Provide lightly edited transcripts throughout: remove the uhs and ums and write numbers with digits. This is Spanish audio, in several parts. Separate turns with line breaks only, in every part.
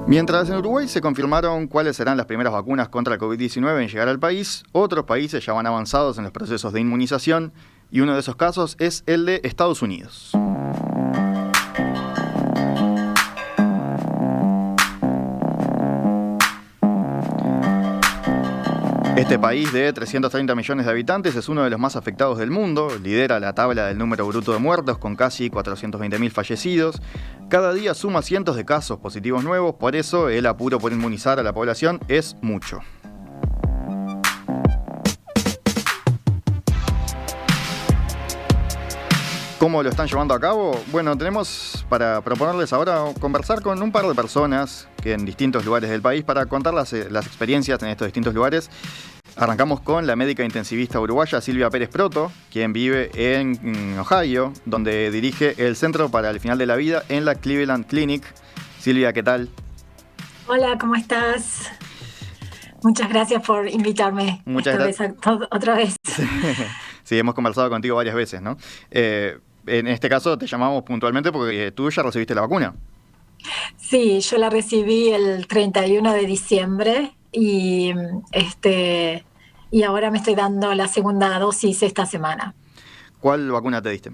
Mientras en Uruguay se confirmaron cuáles serán las primeras vacunas contra el COVID-19 en llegar al país, otros países ya van avanzados en los procesos de inmunización y uno de esos casos es el de Estados Unidos. Este país de 330 millones de habitantes es uno de los más afectados del mundo, lidera la tabla del número bruto de muertos con casi 420.000 fallecidos. Cada día suma cientos de casos positivos nuevos, por eso el apuro por inmunizar a la población es mucho. ¿Cómo lo están llevando a cabo? Bueno, tenemos para proponerles ahora conversar con un par de personas que en distintos lugares del país para contar las experiencias en estos distintos lugares. Arrancamos con la médica intensivista uruguaya Silvia Pérez Proto, quien vive en Ohio, donde dirige el Centro para el Final de la Vida en la Cleveland Clinic. Silvia, ¿qué tal?
Hola, ¿cómo estás? Muchas gracias por invitarme otra vez.
Sí, hemos conversado contigo varias veces, ¿no? En este caso te llamamos puntualmente porque tú ya recibiste la vacuna.
Sí, yo la recibí el 31 de diciembre y ahora me estoy dando la segunda dosis esta semana.
¿Cuál vacuna te diste?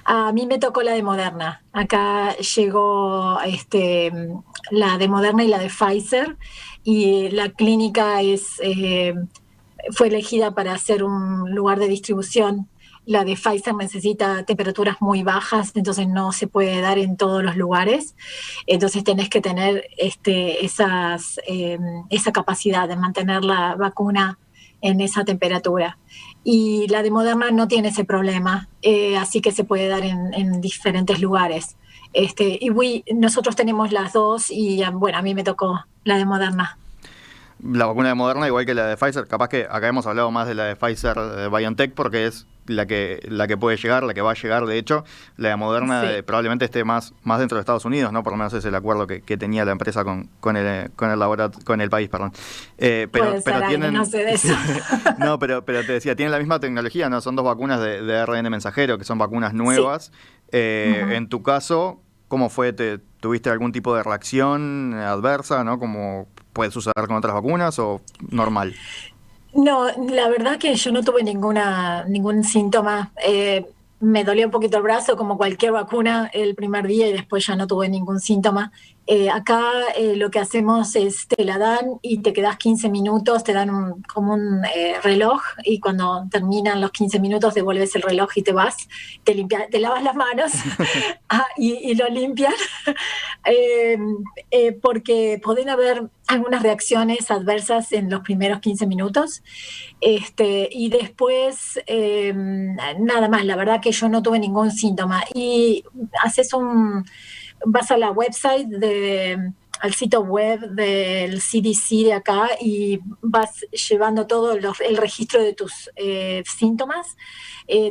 A mí me tocó la de Moderna. Acá llegó la de Moderna y la de Pfizer, y la clínica fue elegida para hacer un lugar de distribución. La de Pfizer necesita temperaturas muy bajas, entonces no se puede dar en todos los lugares. Entonces tenés que tener esa capacidad de mantener la vacuna en esa temperatura. Y la de Moderna no tiene ese problema, así que se puede dar en diferentes lugares. Nosotros tenemos las dos y bueno, a mí me tocó la de Moderna.
La vacuna de Moderna, igual que la de Pfizer, capaz que acá hemos hablado más de la de Pfizer BioNTech porque es la que puede llegar, la que va a llegar. De hecho, la de Moderna sí, probablemente esté más dentro de Estados Unidos, ¿no? Por lo menos es el acuerdo que tenía la empresa con el país, perdón.
Pero tienen, no sé de eso.
No, pero te decía, tienen la misma tecnología, ¿no? Son dos vacunas de ARN mensajero, que son vacunas nuevas. Sí. En tu caso, ¿cómo fue? ¿Tuviste algún tipo de reacción adversa, ¿no? Como puede suceder con otras vacunas, o normal?
No, la verdad que yo no tuve ningún síntoma. Me dolió un poquito el brazo, como cualquier vacuna, el primer día, y después ya no tuve ningún síntoma. Acá lo que hacemos es te la dan y te quedás 15 minutos, te dan como un reloj, y cuando terminan los 15 minutos devuelves el reloj y te vas, te lavas las manos y lo limpian, porque pueden haber algunas reacciones adversas en los primeros 15 minutos, y después nada más. La verdad que yo no tuve ningún síntoma. Y vas a la website al sitio web del CDC de acá y vas llevando todo el registro de tus síntomas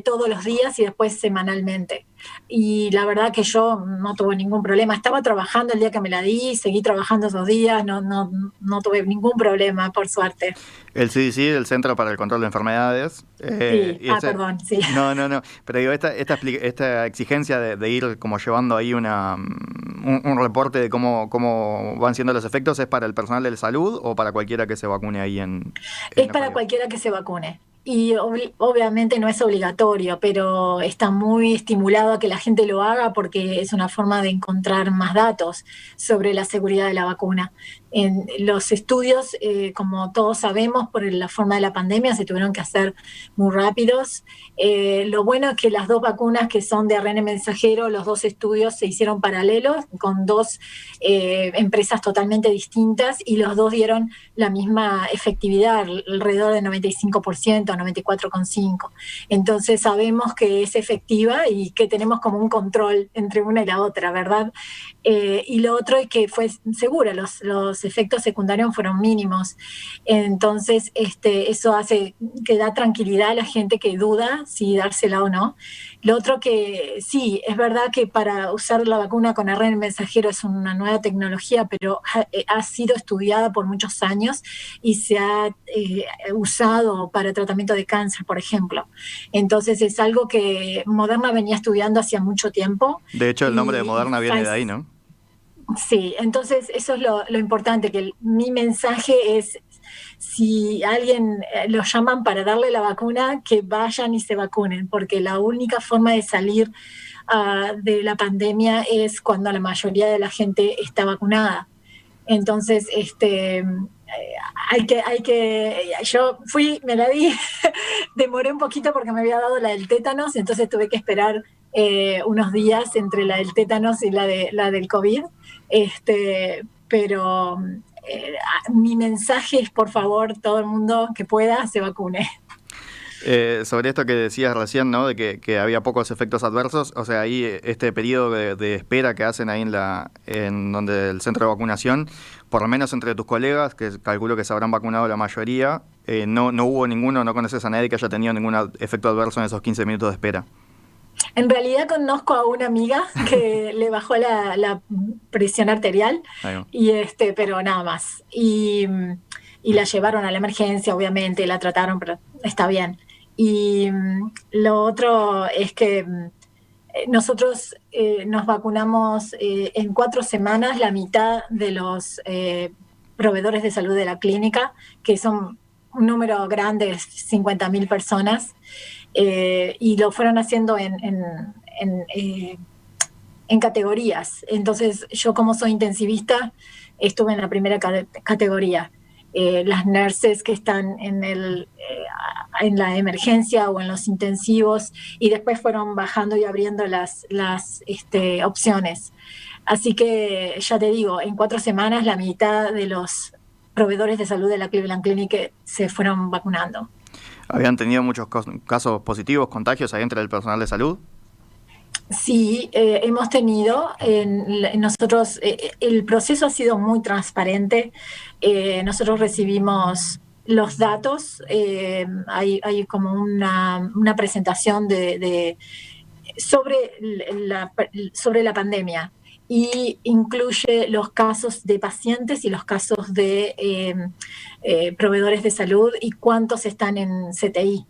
todos los días y después semanalmente. Y la verdad que yo no tuve ningún problema. Estaba trabajando el día que me la di, seguí trabajando esos días, no tuve ningún problema, por suerte.
El CDC, el Centro para el Control de Enfermedades.
Sí, perdón, sí.
No. Pero digo, esta exigencia de ir como llevando ahí un reporte de cómo van siendo los efectos, ¿es para el personal de salud o para cualquiera que se vacune ahí
Es para cualquiera que se vacune. Y obviamente no es obligatorio, pero está muy estimulado a que la gente lo haga porque es una forma de encontrar más datos sobre la seguridad de la vacuna. En los estudios, como todos sabemos, por la forma de la pandemia, se tuvieron que hacer muy rápidos. Lo bueno es que las dos vacunas que son de ARN mensajero, los dos estudios se hicieron paralelos con dos empresas totalmente distintas, y los dos dieron la misma efectividad, alrededor del 95%, 94,5%. Entonces sabemos que es efectiva y que tenemos como un control entre una y la otra, ¿verdad? Y lo otro es que fue segura, los efectos secundarios fueron mínimos. Entonces eso hace que da tranquilidad a la gente que duda si dársela o no. Lo otro que sí, es verdad que para usar la vacuna con ARN mensajero es una nueva tecnología, pero ha sido estudiada por muchos años y se ha usado para tratamiento de cáncer, por ejemplo. Entonces es algo que Moderna venía estudiando hacía mucho tiempo.
De hecho, el nombre de Moderna viene de ahí, ¿no?
Sí, entonces eso es lo importante, que mi mensaje es, si alguien lo llaman para darle la vacuna, que vayan y se vacunen, porque la única forma de salir de la pandemia es cuando la mayoría de la gente está vacunada. Entonces, yo fui, me la di, demoré un poquito porque me había dado la del tétanos, entonces tuve que esperar unos días entre la del tétanos y la del COVID. Pero mi mensaje es, por favor, todo el mundo que pueda se vacune.
Sobre esto que decías recién, ¿no? De que había pocos efectos adversos, o sea, ahí este periodo de espera que hacen ahí en donde el centro de vacunación, por lo menos entre tus colegas, que calculo que se habrán vacunado la mayoría, no hubo ninguno, no conoces a nadie que haya tenido ningún efecto adverso en esos 15 minutos de espera.
En realidad conozco a una amiga que le bajó la presión arterial,
Ahí va.
pero nada más. Y la llevaron a la emergencia, obviamente, la trataron, pero está bien. Y lo otro es que nosotros nos vacunamos en 4 semanas la mitad de los proveedores de salud de la clínica, que son un número grande, 50.000 personas, y lo fueron haciendo en categorías. Entonces, yo como soy intensivista, estuve en la primera categoría. Las nurses que están en la emergencia o en los intensivos, y después fueron bajando y abriendo las opciones. Así que ya te digo, en 4 semanas la mitad de los proveedores de salud de la Cleveland Clinic se fueron vacunando.
¿Habían tenido muchos casos positivos, contagios ahí entre el personal de salud?
Sí, hemos tenido, nosotros, el proceso ha sido muy transparente. Nosotros recibimos los datos, hay como una presentación sobre sobre la pandemia, y incluye los casos de pacientes y los casos de proveedores de salud y cuántos están en CTI.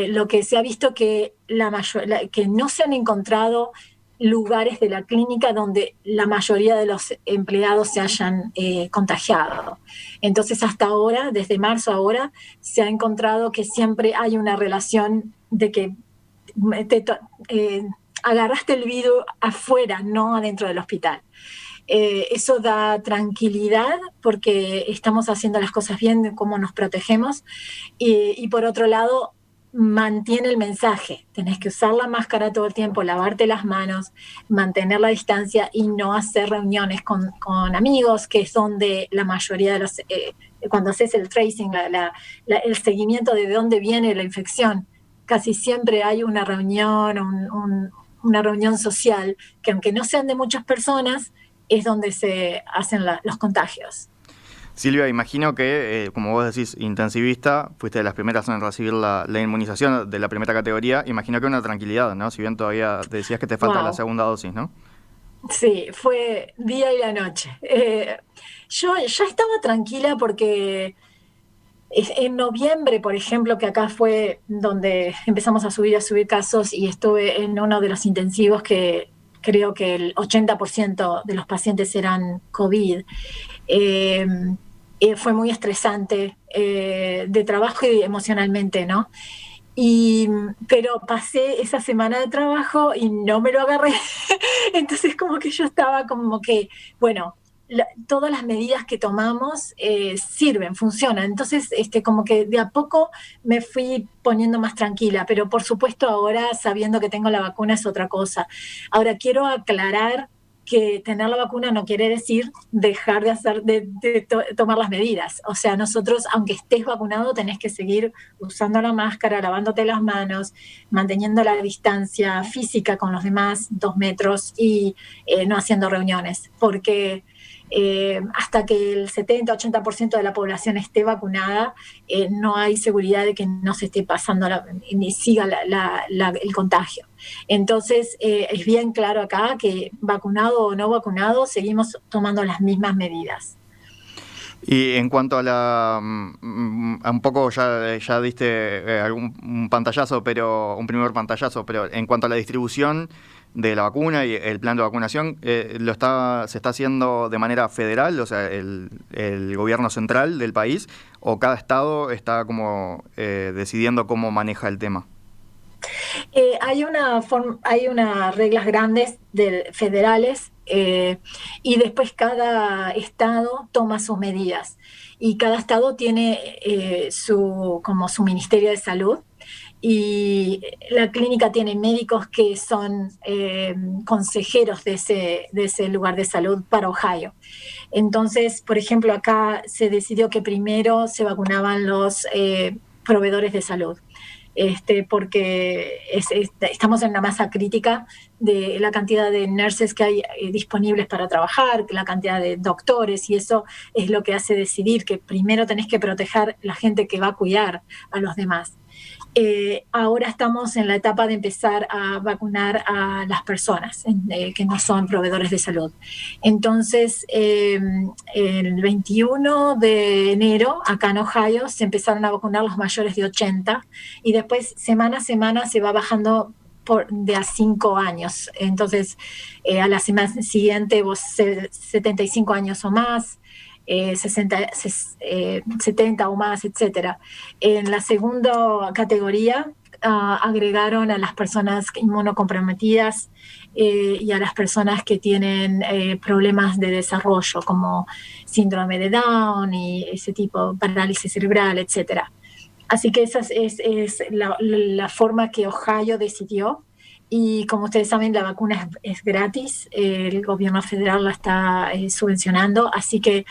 Lo que se ha visto que que no se han encontrado lugares de la clínica donde la mayoría de los empleados se hayan contagiado. Entonces, hasta ahora, desde marzo ahora, se ha encontrado que siempre hay una relación de que te, eh, agarraste el virus afuera, no adentro del hospital. Eso da tranquilidad porque estamos haciendo las cosas bien, de cómo nos protegemos, y por otro lado mantiene el mensaje: tenés que usar la máscara todo el tiempo, lavarte las manos, mantener la distancia y no hacer reuniones con amigos, que son de la mayoría de los cuando haces el tracing, el seguimiento de dónde viene la infección, casi siempre hay una reunión, una reunión social, que aunque no sean de muchas personas, es donde se hacen los contagios.
Silvia, imagino que, como vos decís, intensivista, fuiste de las primeras en recibir la inmunización de la primera categoría. Imagino que una tranquilidad, ¿no? Si bien todavía decías que te falta la
Wow.
segunda dosis, ¿no?
Sí, fue día y la noche. Yo ya estaba tranquila porque en noviembre, por ejemplo, que acá fue donde empezamos a subir casos, y estuve en uno de los intensivos que creo que el 80% de los pacientes eran COVID. Eh, Fue muy estresante de trabajo y emocionalmente, ¿no? Pero pasé esa semana de trabajo y no me lo agarré. Entonces como que yo estaba como que, bueno, todas las medidas que tomamos sirven, funcionan. Entonces, como que de a poco me fui poniendo más tranquila, pero por supuesto ahora, sabiendo que tengo la vacuna, es otra cosa. Ahora quiero aclarar que tener la vacuna no quiere decir dejar de tomar las medidas. O sea, nosotros, aunque estés vacunado, tenés que seguir usando la máscara, lavándote las manos, manteniendo la distancia física con los demás, 2 metros, y no haciendo reuniones, porque hasta que el 70-80% de la población esté vacunada, no hay seguridad de que no se esté pasando ni siga el contagio. Entonces, es bien claro acá que vacunado o no vacunado, seguimos tomando las mismas medidas.
Y en cuanto a un poco ya diste un pantallazo, pero un primer pantallazo, pero en cuanto a la distribución, de la vacuna y el plan de vacunación, ¿se está haciendo de manera federal, o sea, el gobierno central del país, o cada estado está como decidiendo cómo maneja el tema?
Hay unas reglas grandes federales, y después cada estado toma sus medidas y cada estado tiene como su Ministerio de Salud, y la clínica tiene médicos que son consejeros de ese lugar de salud para Ohio. Entonces, por ejemplo, acá se decidió que primero se vacunaban los proveedores de salud, porque estamos en una masa crítica de la cantidad de nurses que hay disponibles para trabajar, la cantidad de doctores, y eso es lo que hace decidir que primero tenés que proteger la gente que va a cuidar a los demás. Ahora estamos en la etapa de empezar a vacunar a las personas que no son proveedores de salud. Entonces, el 21 de enero, acá en Ohio, se empezaron a vacunar los mayores de 80 y después, semana a semana, se va bajando de a 5 años. Entonces, a la semana siguiente, 75 años o más, 70 o más, etcétera. En la segunda categoría agregaron a las personas inmunocomprometidas y a las personas que tienen problemas de desarrollo, como síndrome de Down y ese tipo, parálisis cerebral, etcétera. Así que esa es la forma que Ohio decidió. Y como ustedes saben, la vacuna es gratis, el gobierno federal la está subvencionando, así que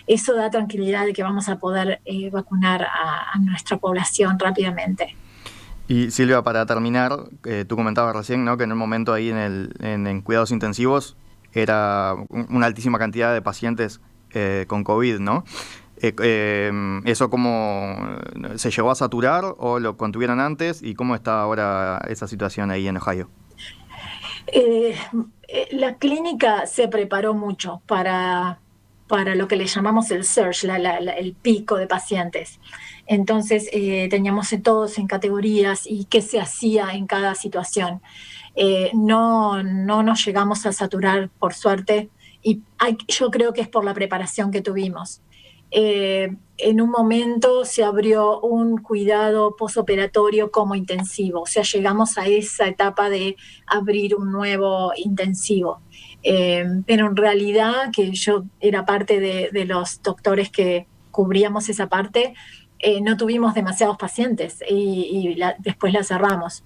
eso da tranquilidad de que vamos a poder vacunar a nuestra población rápidamente.
Y Silvia, para terminar, tú comentabas recién, ¿no?, que en un momento ahí en cuidados intensivos era una altísima cantidad de pacientes con COVID, ¿no? ¿Eso cómo se llegó a saturar o lo contuvieron antes? ¿Y cómo está ahora esa situación ahí en Ohio?
La clínica se preparó mucho para lo que le llamamos el surge, el pico de pacientes. Entonces teníamos todos en categorías y qué se hacía en cada situación. No nos llegamos a saturar, por suerte, y yo creo que es por la preparación que tuvimos. En un momento se abrió un cuidado posoperatorio como intensivo, o sea, llegamos a esa etapa de abrir un nuevo intensivo. Pero en realidad, que yo era parte de los doctores que cubríamos esa parte, no tuvimos demasiados pacientes y después la cerramos.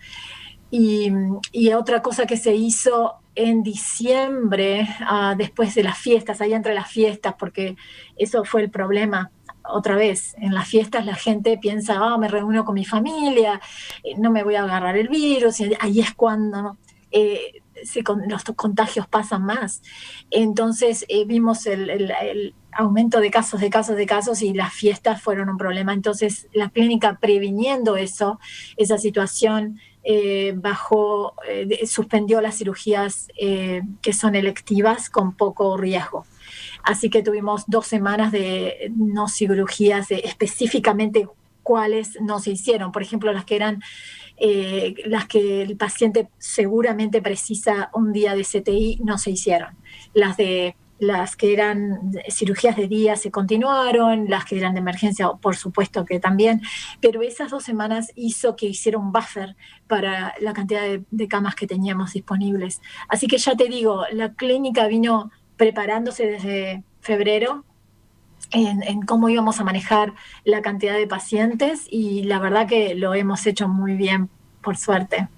Y otra cosa que se hizo en diciembre, después de las fiestas, ahí entre las fiestas, porque eso fue el problema. Otra vez, en las fiestas la gente piensa, me reúno con mi familia, no me voy a agarrar el virus, y ahí es cuando los contagios pasan más. Entonces vimos el aumento de casos, y las fiestas fueron un problema. Entonces la clínica, previniendo esa situación, suspendió las cirugías que son electivas con poco riesgo. Así que tuvimos 2 semanas de no cirugías, específicamente cuáles no se hicieron. Por ejemplo, las que el paciente seguramente precisa un día de CTI no se hicieron. Las que eran cirugías de día se continuaron, las que eran de emergencia, por supuesto que también, pero esas 2 semanas hizo que hiciera un buffer para la cantidad de camas que teníamos disponibles. Así que ya te digo, la clínica vino preparándose desde febrero en cómo íbamos a manejar la cantidad de pacientes, y la verdad que lo hemos hecho muy bien, por suerte.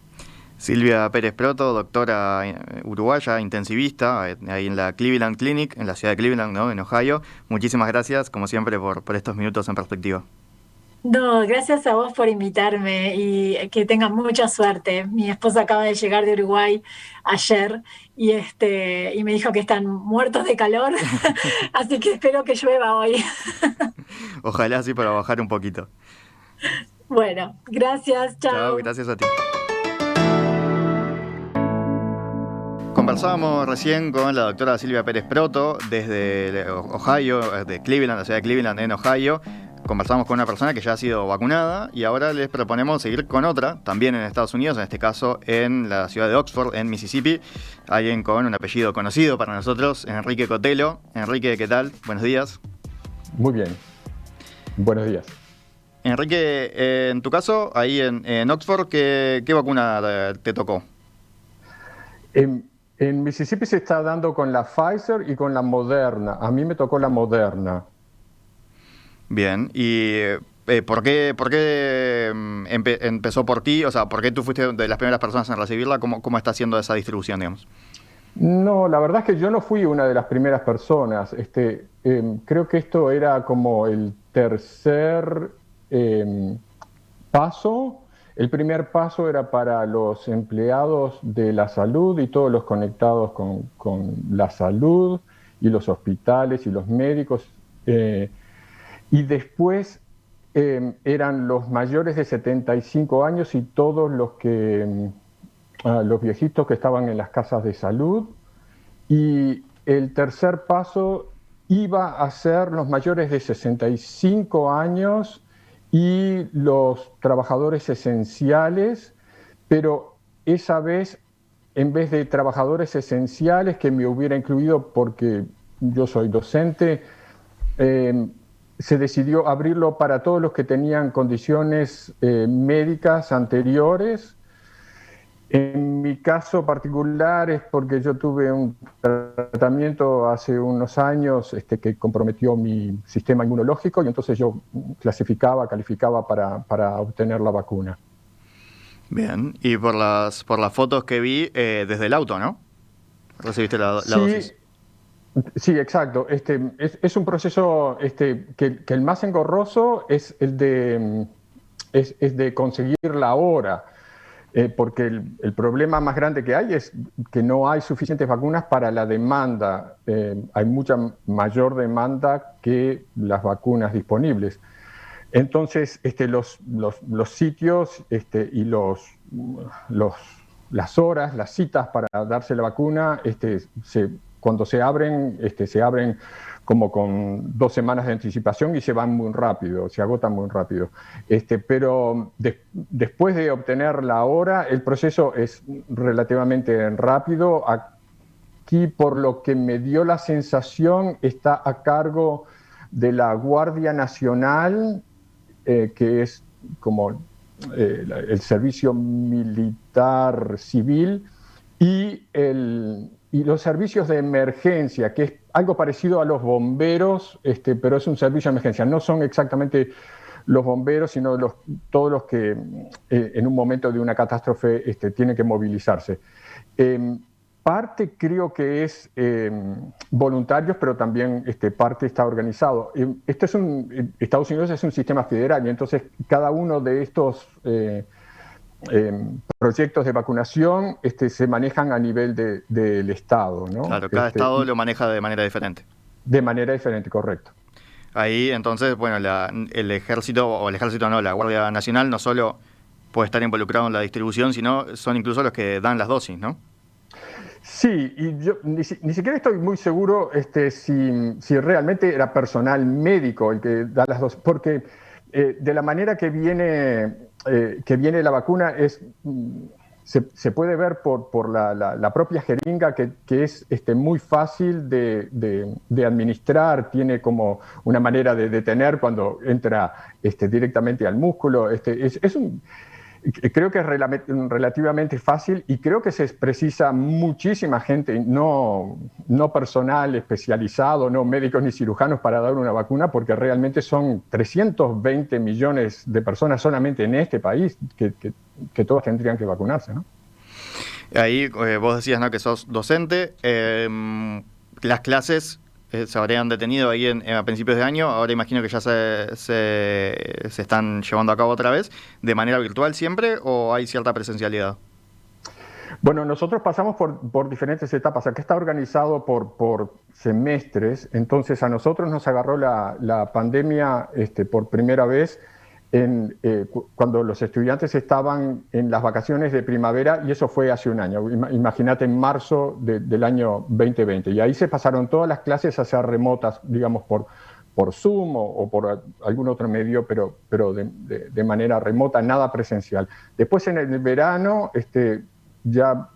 Silvia Pérez Proto, doctora uruguaya, intensivista, ahí en la Cleveland Clinic, en la ciudad de Cleveland, ¿no?, en Ohio. Muchísimas gracias, como siempre, por estos minutos en perspectiva.
No, gracias a vos por invitarme y que tengan mucha suerte. Mi esposa acaba de llegar de Uruguay ayer y me dijo que están muertos de calor, así que espero que llueva hoy.
Ojalá sí, para bajar un poquito.
Bueno, gracias, chao.
Chao, gracias a ti. Conversábamos recién con la doctora Silvia Pérez Proto desde Ohio, de Cleveland, la ciudad de Cleveland, en Ohio, conversamos con una persona que ya ha sido vacunada y ahora les proponemos seguir con otra, también en Estados Unidos, en este caso en la ciudad de Oxford, en Mississippi. Alguien con un apellido conocido para nosotros, Enrique Cotelo. Enrique, ¿qué tal? Buenos días.
Muy bien. Buenos días.
Enrique, en tu caso, ahí en Oxford, ¿qué vacuna te tocó?
En Mississippi se está dando con la Pfizer y con la Moderna. A mí me tocó la Moderna.
Bien, ¿y por qué empezó por ti? O sea, ¿por qué tú fuiste de las primeras personas en recibirla? ¿Cómo está haciendo esa distribución, digamos?
No, la verdad es que yo no fui una de las primeras personas. Creo que esto era como el tercer paso. El primer paso era para los empleados de la salud y todos los conectados con la salud y los hospitales y los médicos. Y después eran los mayores de 75 años y todos los viejitos que estaban en las casas de salud. Y el tercer paso iba a ser los mayores de 65 años y los trabajadores esenciales, pero esa vez, en vez de trabajadores esenciales, que me hubiera incluido porque yo soy docente, se decidió abrirlo para todos los que tenían condiciones médicas anteriores. En mi caso particular es porque yo tuve un tratamiento hace unos años que comprometió mi sistema inmunológico y entonces yo calificaba para obtener la vacuna.
Bien, y por las fotos que vi desde el auto, ¿no? ¿Recibiste la dosis?
Sí, exacto. Es un proceso que el más engorroso es el de conseguir la hora. Porque el problema más grande que hay es que no hay suficientes vacunas para la demanda. Hay mucha mayor demanda que las vacunas disponibles. Entonces, los sitios y las horas, las citas para darse la vacuna, cuando se abren como con 2 semanas de anticipación y se van muy rápido, se agotan muy rápido. Pero después de obtener la hora, el proceso es relativamente rápido. Aquí, por lo que me dio la sensación, está a cargo de la Guardia Nacional, que es como el servicio militar civil, y los servicios de emergencia, que es algo parecido a los bomberos, pero es un servicio de emergencia. No son exactamente los bomberos, sino todos los que en un momento de una catástrofe tienen que movilizarse. Parte creo que es voluntarios, pero también parte está organizado. Estados Unidos es un sistema federal y entonces cada uno de estos proyectos de vacunación se manejan a nivel del Estado, ¿no?
Claro, cada Estado lo maneja de manera diferente.
De manera diferente, correcto.
Ahí, entonces, bueno, el ejército no, la Guardia Nacional no solo puede estar involucrado en la distribución, sino son incluso los que dan las dosis, ¿no?
Sí, y yo ni siquiera estoy muy seguro si realmente era personal médico el que da las dosis, porque de la manera que viene la vacuna se puede ver por la propia jeringa que es muy fácil de administrar, tiene como una manera de detener cuando entra directamente al músculo. Creo que es relativamente fácil y creo que se precisa muchísima gente, no personal especializado, no médicos ni cirujanos para dar una vacuna, porque realmente son 320 millones de personas solamente en este país que todas tendrían que vacunarse, ¿no?
Ahí vos decías, ¿no?, que sos docente. Las clases se habrían detenido ahí a principios de año. Ahora imagino que ya se están llevando a cabo otra vez. ¿De manera virtual siempre o hay cierta presencialidad?
Bueno, nosotros pasamos por diferentes etapas. Aquí está organizado por semestres. Entonces a nosotros nos agarró la pandemia por primera vez cuando los estudiantes estaban en las vacaciones de primavera, y eso fue hace un año. Imagínate, en marzo del año 2020. Y ahí se pasaron todas las clases a ser remotas, digamos, por Zoom o por algún otro medio, pero de manera remota, nada presencial. Después en el verano ya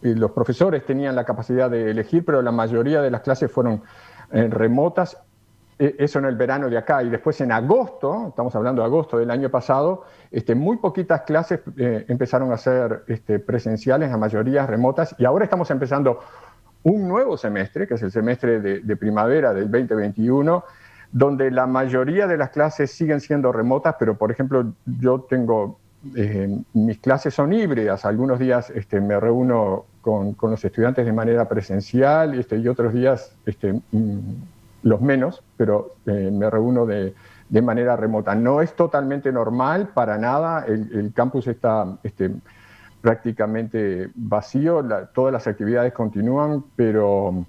los profesores tenían la capacidad de elegir, pero la mayoría de las clases fueron remotas. Eso en el verano de acá. Y después en agosto, estamos hablando de agosto del año pasado, muy poquitas clases empezaron a ser presenciales, la mayoría remotas. Y ahora estamos empezando un nuevo semestre, que es el semestre de primavera del 2021, donde la mayoría de las clases siguen siendo remotas, pero por ejemplo yo tengo, mis clases son híbridas. Algunos días me reúno con los estudiantes de manera presencial y otros días los menos, pero me reúno de manera remota. No es totalmente normal, para nada. El campus está prácticamente vacío, todas las actividades continúan, pero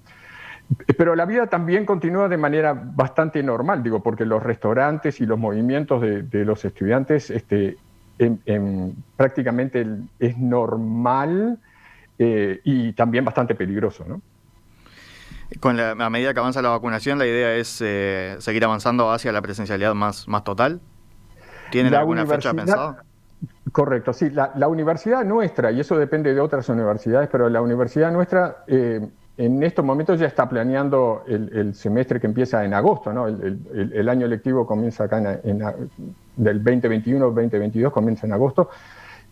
la vida también continúa de manera bastante normal, digo, porque los restaurantes y los movimientos de los estudiantes prácticamente es normal y también bastante peligroso, ¿no?
A medida que avanza la vacunación, la idea es seguir avanzando hacia la presencialidad más total. ¿Tienen alguna fecha pensada?
Correcto, sí. La universidad nuestra, y eso depende de otras universidades, pero la universidad nuestra en estos momentos ya está planeando el semestre que empieza en agosto, ¿no? El año lectivo comienza acá del 2021-2022, comienza en agosto.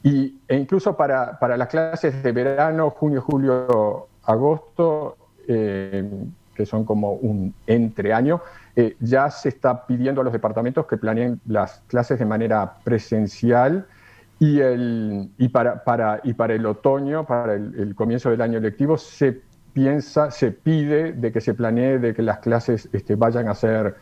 E incluso para las clases de verano, junio, julio, agosto, que son como un entreaño, ya se está pidiendo a los departamentos que planeen las clases de manera presencial y para el otoño, para el comienzo del año lectivo, se pide de que se planee de que las clases vayan a ser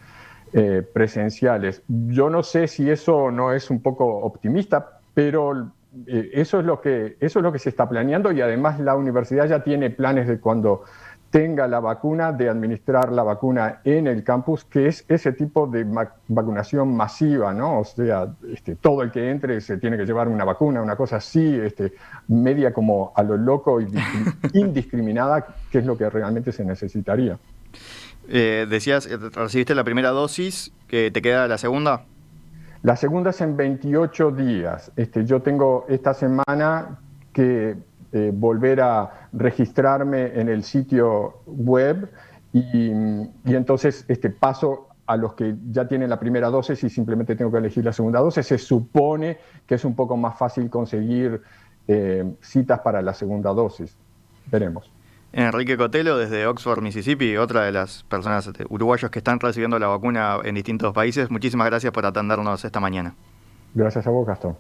presenciales. Yo no sé si eso no es un poco optimista, pero eso es lo que se está planeando, y además la universidad ya tiene planes de cuando tenga la vacuna, de administrar la vacuna en el campus, que es ese tipo de vacunación masiva, ¿no? O sea, todo el que entre se tiene que llevar una vacuna, una cosa así, media como a lo loco y indiscriminada, que es lo que realmente se necesitaría.
Decías, recibiste la primera dosis, que te queda la segunda.
La segunda es en 28 días. Yo tengo esta semana que volver a registrarme en el sitio web y entonces paso a los que ya tienen la primera dosis y simplemente tengo que elegir la segunda dosis. Se supone que es un poco más fácil conseguir citas para la segunda dosis. Veremos.
Enrique Cotelo, desde Oxford, Mississippi, otra de las personas uruguayos que están recibiendo la vacuna en distintos países. Muchísimas gracias por atendernos esta mañana.
Gracias a vos, Gastón.